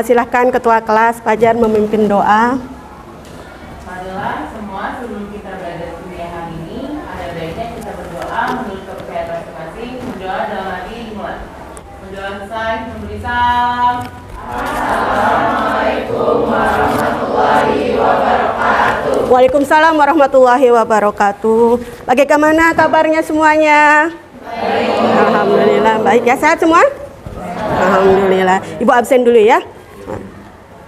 Silahkan Ketua Kelas Fajar memimpin doa. Marilah semua sebelum kita belajar kuliah hari ini, ada baiknya kita berdoa menurut kepercayaan masing-masing. Berdoa dalam hati dimulai. Berdoa selesai, memberi salam. Assalamualaikum warahmatullahi wabarakatuh. Waalaikumsalam warahmatullahi wabarakatuh. Bagaimana kabarnya semuanya? Baik. Alhamdulillah baik ya, sehat semua? Alhamdulillah. Ibu absen dulu ya.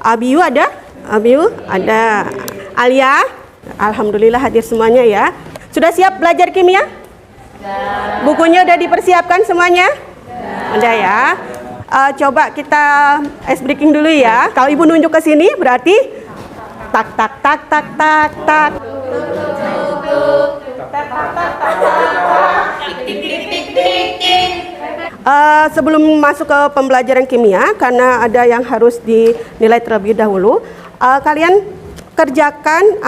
Abiu ada? Abiu ada. Alia? Alhamdulillah hadir semuanya ya. Sudah siap belajar kimia? Bukunya udah dipersiapkan semuanya? Udah ya. Coba kita ice breaking dulu ya. Kalau ibu nunjuk ke sini berarti tak tak tak tak tak tak. Sebelum masuk ke pembelajaran kimia, karena ada yang harus dinilai terlebih dahulu, kalian kerjakan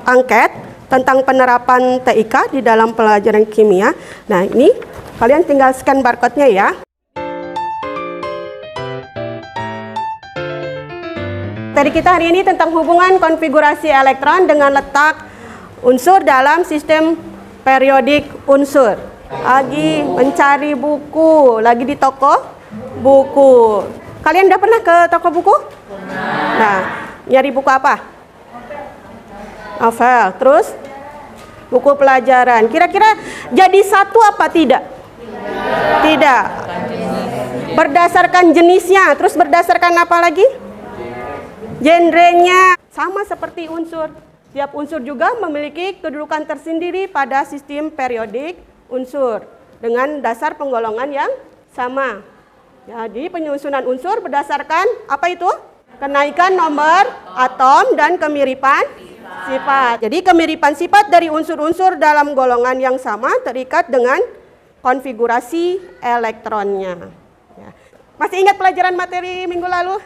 angket tentang penerapan TIK di dalam pelajaran kimia. Nah, ini kalian tinggal scan barcode-nya ya. Tadi kita hari ini tentang hubungan konfigurasi elektron dengan letak unsur dalam sistem periodik unsur. Lagi mencari buku, lagi di toko buku. Kalian udah pernah ke toko buku? Pernah. Nah, nyari buku apa? Novel. Terus buku pelajaran. Kira-kira jadi satu apa tidak? Tidak. Berdasarkan jenisnya. Terus berdasarkan apa lagi? Genrenya. Sama seperti unsur. Setiap unsur juga memiliki kedudukan tersendiri pada sistem periodik unsur dengan dasar penggolongan yang sama. Jadi penyusunan unsur berdasarkan apa itu? Kenaikan nomor atom dan kemiripan sifat. Jadi kemiripan sifat dari unsur-unsur dalam golongan yang sama terikat dengan konfigurasi elektronnya. Ya. Masih ingat pelajaran materi minggu lalu?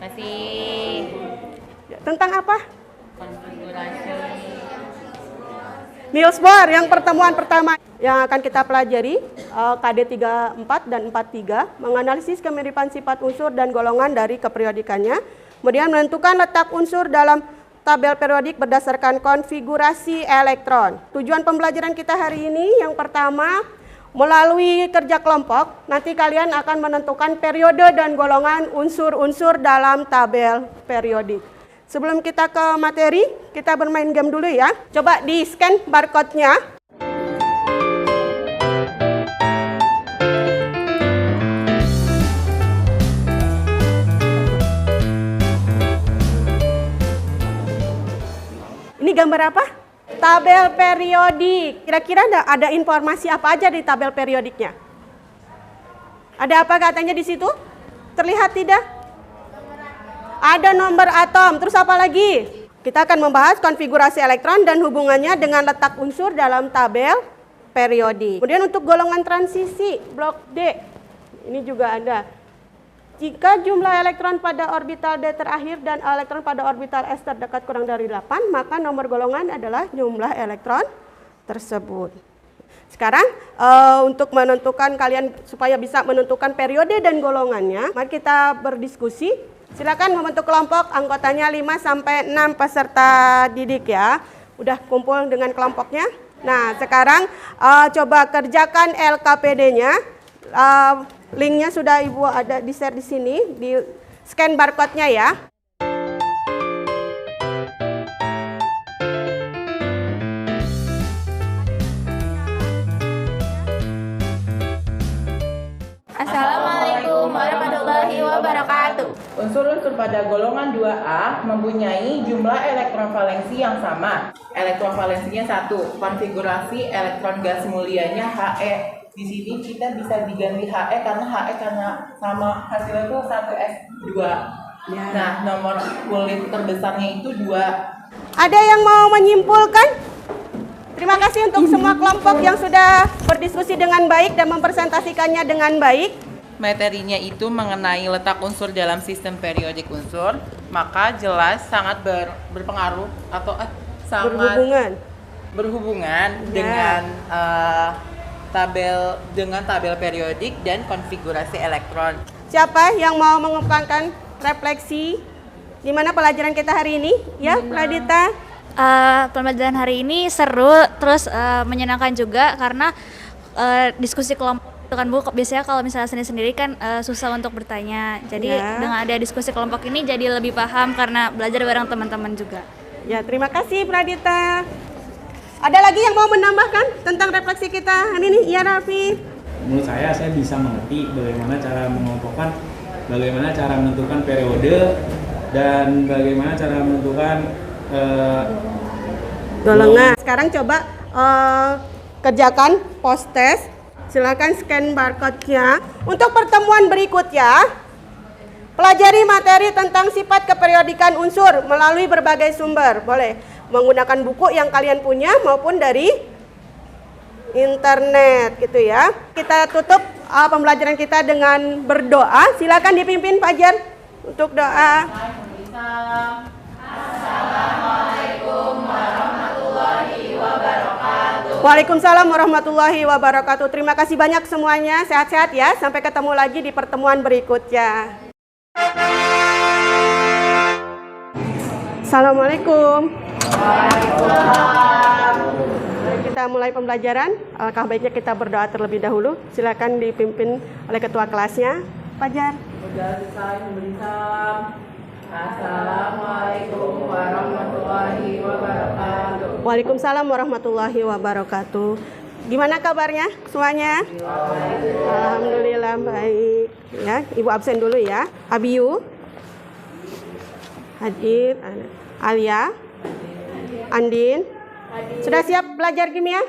Masih. Tentang apa? Konfigurasi. Niels Bohr yang pertemuan pertama yang akan kita pelajari, KD 34 dan 43, menganalisis kemiripan sifat unsur dan golongan dari keperiodikannya, kemudian menentukan letak unsur dalam tabel periodik berdasarkan konfigurasi elektron. Tujuan pembelajaran kita hari ini yang pertama, melalui kerja kelompok, nanti kalian akan menentukan periode dan golongan unsur-unsur dalam tabel periodik. Sebelum kita ke materi, kita bermain game dulu ya. Coba di-scan barcode-nya. Ini gambar apa? Tabel periodik. Kira-kira ada informasi apa aja di tabel periodiknya? Ada apa katanya di situ? Terlihat tidak? Ada nomor atom, terus apa lagi? Kita akan membahas konfigurasi elektron dan hubungannya dengan letak unsur dalam tabel periodik. Kemudian untuk golongan transisi, blok D, ini juga ada. Jika jumlah elektron pada orbital D terakhir dan elektron pada orbital S terdekat kurang dari 8, maka nomor golongan adalah jumlah elektron tersebut. Sekarang untuk menentukan kalian supaya bisa menentukan periode dan golongannya, mari kita berdiskusi. Silakan membentuk kelompok, anggotanya 5 sampai 6 peserta didik ya. Udah kumpul dengan kelompoknya. Nah, sekarang coba kerjakan LKPD-nya. Linknya sudah Ibu ada di-share di sini, di scan barcode-nya ya. Assalamualaikum warahmatullahi wabarakatuh. Unsur-unsur pada golongan 2A mempunyai jumlah elektron valensi yang sama. Elektron valensinya 1. Konfigurasi elektron gas mulianya He. Di sini kita bisa diganti He karena sama hasilnya itu 1s2. Ya. Nah, nomor kulit terbesarnya itu 2. Ada yang mau menyimpulkan? Terima kasih untuk semua kelompok yang sudah berdiskusi dengan baik dan mempresentasikannya dengan baik. Materinya itu mengenai letak unsur dalam sistem periodik unsur, maka jelas sangat berpengaruh atau sangat berhubungan ya. dengan tabel periodik dan konfigurasi elektron. Siapa yang mau mengembangkan refleksi di mana pelajaran kita hari ini? Ya, Pradita. Pembelajaran hari ini seru, terus menyenangkan juga karena diskusi kelompok itu kan Bu, biasanya kalau misalnya sendiri-sendiri kan susah untuk bertanya. Jadi dengan ada diskusi kelompok ini jadi lebih paham karena belajar bareng teman-teman juga. Ya, terima kasih Pradita. Ada lagi yang mau menambahkan tentang refleksi kita hari ini? Iya, Raffi. Menurut saya bisa mengerti bagaimana cara mengelompokkan, bagaimana cara menentukan periode, dan bagaimana cara menentukan golongan. Sekarang coba kerjakan post test. Silakan scan barcode-nya. Untuk pertemuan berikutnya, pelajari materi tentang sifat keperiodikan unsur melalui berbagai sumber. Boleh menggunakan buku yang kalian punya maupun dari internet gitu ya. Kita tutup pembelajaran kita dengan berdoa. Silakan dipimpin Fajar untuk doa. Assalamualaikum warahmatullahi wabarakatuh. Waalaikumsalam warahmatullahi wabarakatuh. Terima kasih banyak semuanya. Sehat-sehat ya. Sampai ketemu lagi di pertemuan berikutnya. Assalamualaikum. Waalaikumsalam. Mari kita mulai pembelajaran. Alangkah baiknya kita berdoa terlebih dahulu. Silakan dipimpin oleh ketua kelasnya, Fajar. Assalamualaikum warahmatullahi wabarakatuh. Waalaikumsalam warahmatullahi wabarakatuh. Gimana kabarnya semuanya? Alhamdulillah baik. Ya, Ibu absen dulu ya. Abiyu, hadir. Alia, Andin, sudah siap belajar kimia?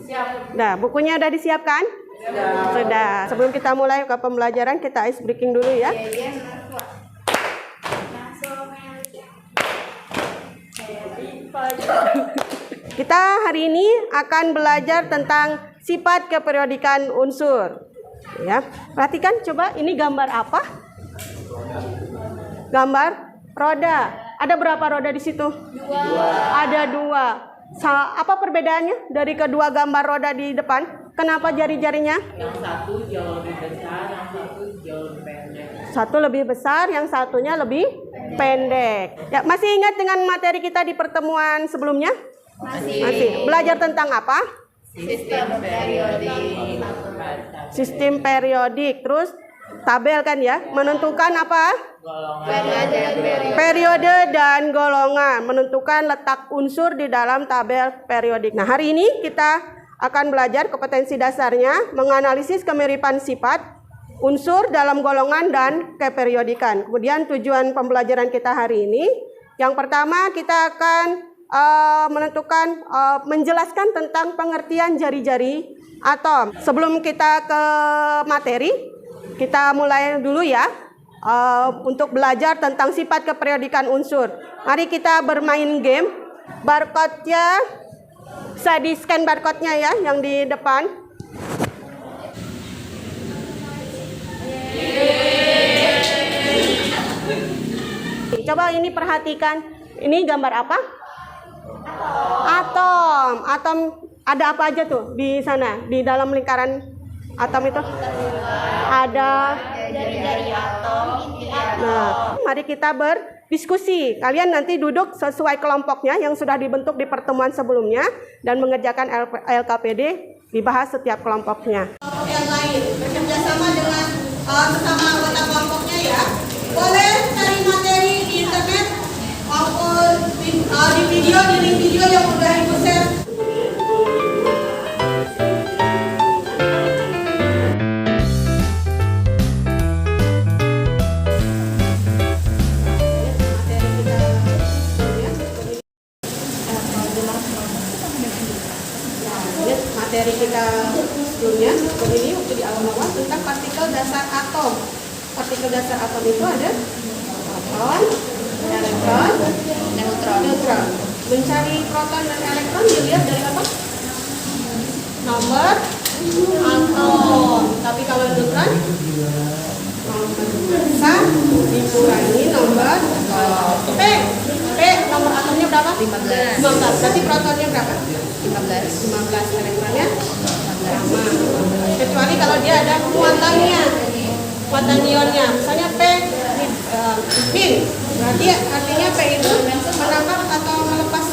Siap. Nah, bukunya udah disiapkan? Sudah. Sebelum kita mulai ke pembelajaran, kita ice breaking dulu ya. Kita hari ini akan belajar tentang sifat keperiodikan unsur. Ya, perhatikan coba ini gambar apa? Gambar roda. Ada berapa roda di situ? 2. Ada 2. Apa perbedaannya dari kedua gambar roda di depan? Kenapa jari-jarinya? Yang satu jauh lebih besar, yang satu jauh lebih pendek. Satu lebih besar, yang satunya lebih pendek. Ya, masih ingat dengan materi kita di pertemuan sebelumnya? Masih. Belajar tentang apa? Sistem periodik. Sistem periodik. Terus tabel kan ya? Menentukan apa? Periode dan golongan, menentukan letak unsur di dalam tabel periodik. Nah, hari ini kita akan belajar kompetensi dasarnya, menganalisis kemiripan sifat unsur dalam golongan dan keperiodikan. Kemudian tujuan pembelajaran kita hari ini, yang pertama kita akan menjelaskan tentang pengertian jari-jari atom. Sebelum kita ke materi, kita mulai dulu ya. Untuk belajar tentang sifat keperiodikan unsur. Mari kita bermain game. Barcode-nya bisa di-scan barcode-nya ya yang di depan. Coba ini perhatikan. Ini gambar apa? Atom. Atom ada apa aja tuh di sana? Di dalam lingkaran atom itu? Ada jari-jari atom, inti atom. Nah, mari kita berdiskusi. Kalian nanti duduk sesuai kelompoknya yang sudah dibentuk di pertemuan sebelumnya dan mengerjakan LKPD, dibahas setiap kelompoknya. Kelompok yang lain bekerja sama dengan sesama anggota kelompoknya ya. Boleh cari materi di internet maupun di video, di link video yang udah Ibu share. Materi kita sebelumnya begini waktu di awal-awal tentang partikel dasar atom. Partikel dasar atom itu ada proton, elektron, neutron. Mencari proton dan elektron dilihat dari apa? Nomor atom. Tapi kalau neutron bisa dikurangi nomor P nomor atomnya berapa? 15. Berarti protonnya berapa? 15 elektronnya sama. Kecuali kalau dia ada muatannya. kekuatan ionnya. Misalnya P min, berarti artinya P itu menangkap atau melepas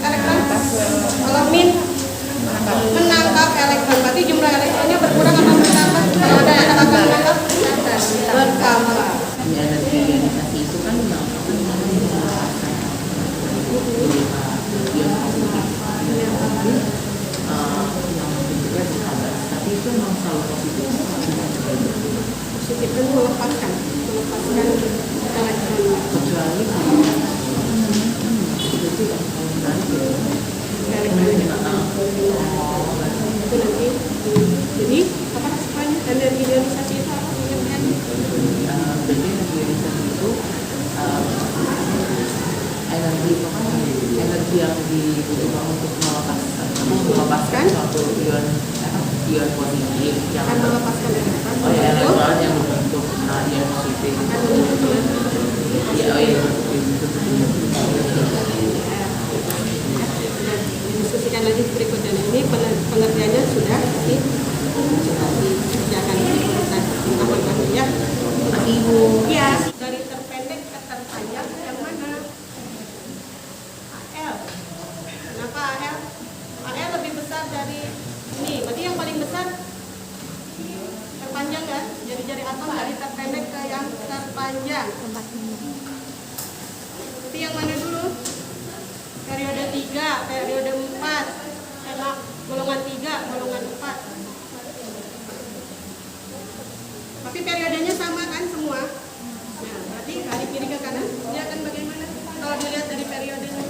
elektron. Kalau min menangkap elektron, berarti jumlah elektronnya berkurang atau bertambah? Kalau ada yang akan menangkap bertambah. Energi ionisasi itu kan tapi itu memang selalu positif. Positif itu melepaskan elektron. Kecuali itu yang paling menarik ya. Itu nanti. Jadi apa sebenarnya energi ionisasi itu apa? Berarti energi ionisasi itu energi yang dibutuhkan untuk melepaskan suatu ion positif yang Akan melepaskan elektron. oh ya elektron yang berbentuk ion positif. Ya oh iya Diskusikan lagi berikutnya. Ini pengertiannya sudah dikerjakan di urutan pertama ya. Ibu Ya, dari terpendek ke terpanjang yang mana? AL. Kenapa AL? AL lebih besar dari ini. Berarti yang paling besar terpanjang kan? Jari-jari atom dari terpendek ke yang terpanjang. Berarti yang mana dulu? Periode 3, periode 4. Golongan 3, golongan 4. Tapi periodenya sama kan semua? Nah, berarti dari kiri ke kanan dia akan bagaimana? Kalau dilihat dari periodenya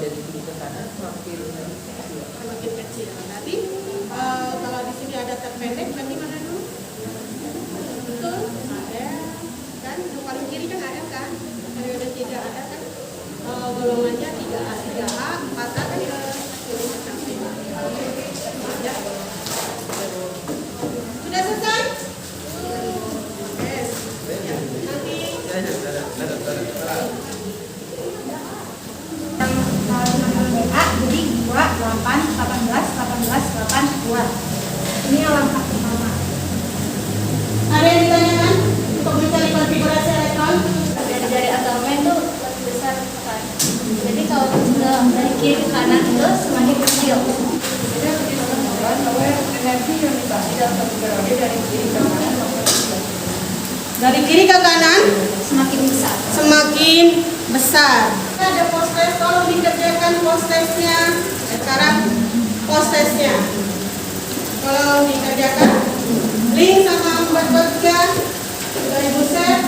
dari kiri ke kanan semakin semakin kecil. Berarti kalau di sini ada terpendek, berarti mana dulu? Betul, ada kan? Paling kiri kan ada kan? Periode 3 ada kan? Golongannya 3A, 3A, 4A kan ke sini sampai. Ya. Sudah selesai? Oke. Nanti A jadi 2, 8, 18, 18, 8, 2. Ini yang langkah pertama. ada yang ditanyakan untuk mencari konfigurasi elektron? Dari atomnya itu lebih besar kan. Jadi kalau dari kiri ke kanan itu semakin kecil. Dari kiri ke kanan Semakin besar. semakin besar. Ada post test, tolong dikerjakan post testnya. Sekarang post testnya. Tolong dikerjakan. Link sama buat-buatnya. Sudah Ibu share.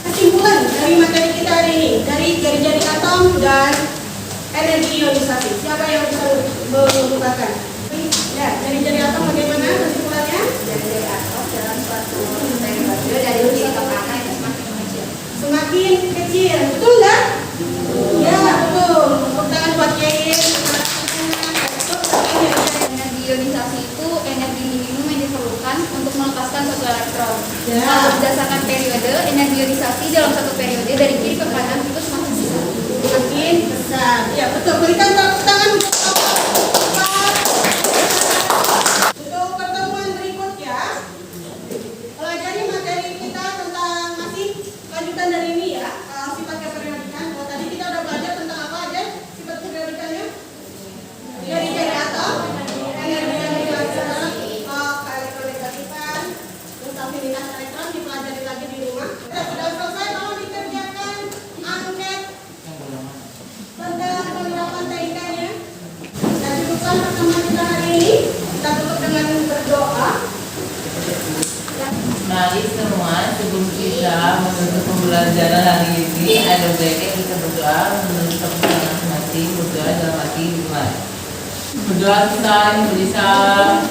Kesimpulan dari materi kita hari ini, dari jari-jari atom dan energi ionisasi. Siapa yang bisa mengungkapkan? Ya, jari-jari atom bagaimana kesimpulannya? Dari atom dalam suatu periode dari kiri ke kanan itu semakin kecil. Semakin kecil, betul nggak? Ya, betul. Tepuk tangan buat Yair. Energi ionisasi itu energi minimum yang diperlukan untuk melepaskan suatu elektron. Ya. Kalau berdasarkan periode, energi ionisasi dalam satu periode dari kiri ke kanan itu semakin besar. Semakin besar. Ya, betul. Berikan tepuk tangan untuk untuk pertemuan berikutnya, pelajari materi kita tentang masih lanjutan dari ini ya, sifat keperiodikan. Kalau tadi kita udah belajar tentang apa aja sifat keperiodikannya? Jari-jari atom, energi ionisasi, keelektronegativan, terus afinitas elektron dipelajari lagi di rumah. Sudah selesai, tolong dikerjakan angket tentang penerapan TIK-nya. Kita cukupkan pertemuan kita hari ini. Kita tutup dengan berdoa. Mari semua sebelum kita menutup pembelajaran hari ini ada baiknya kita berdoa menutup keputusan masing-masing berdoa dalam hati Tuhan. Berdoa kita yang berisah.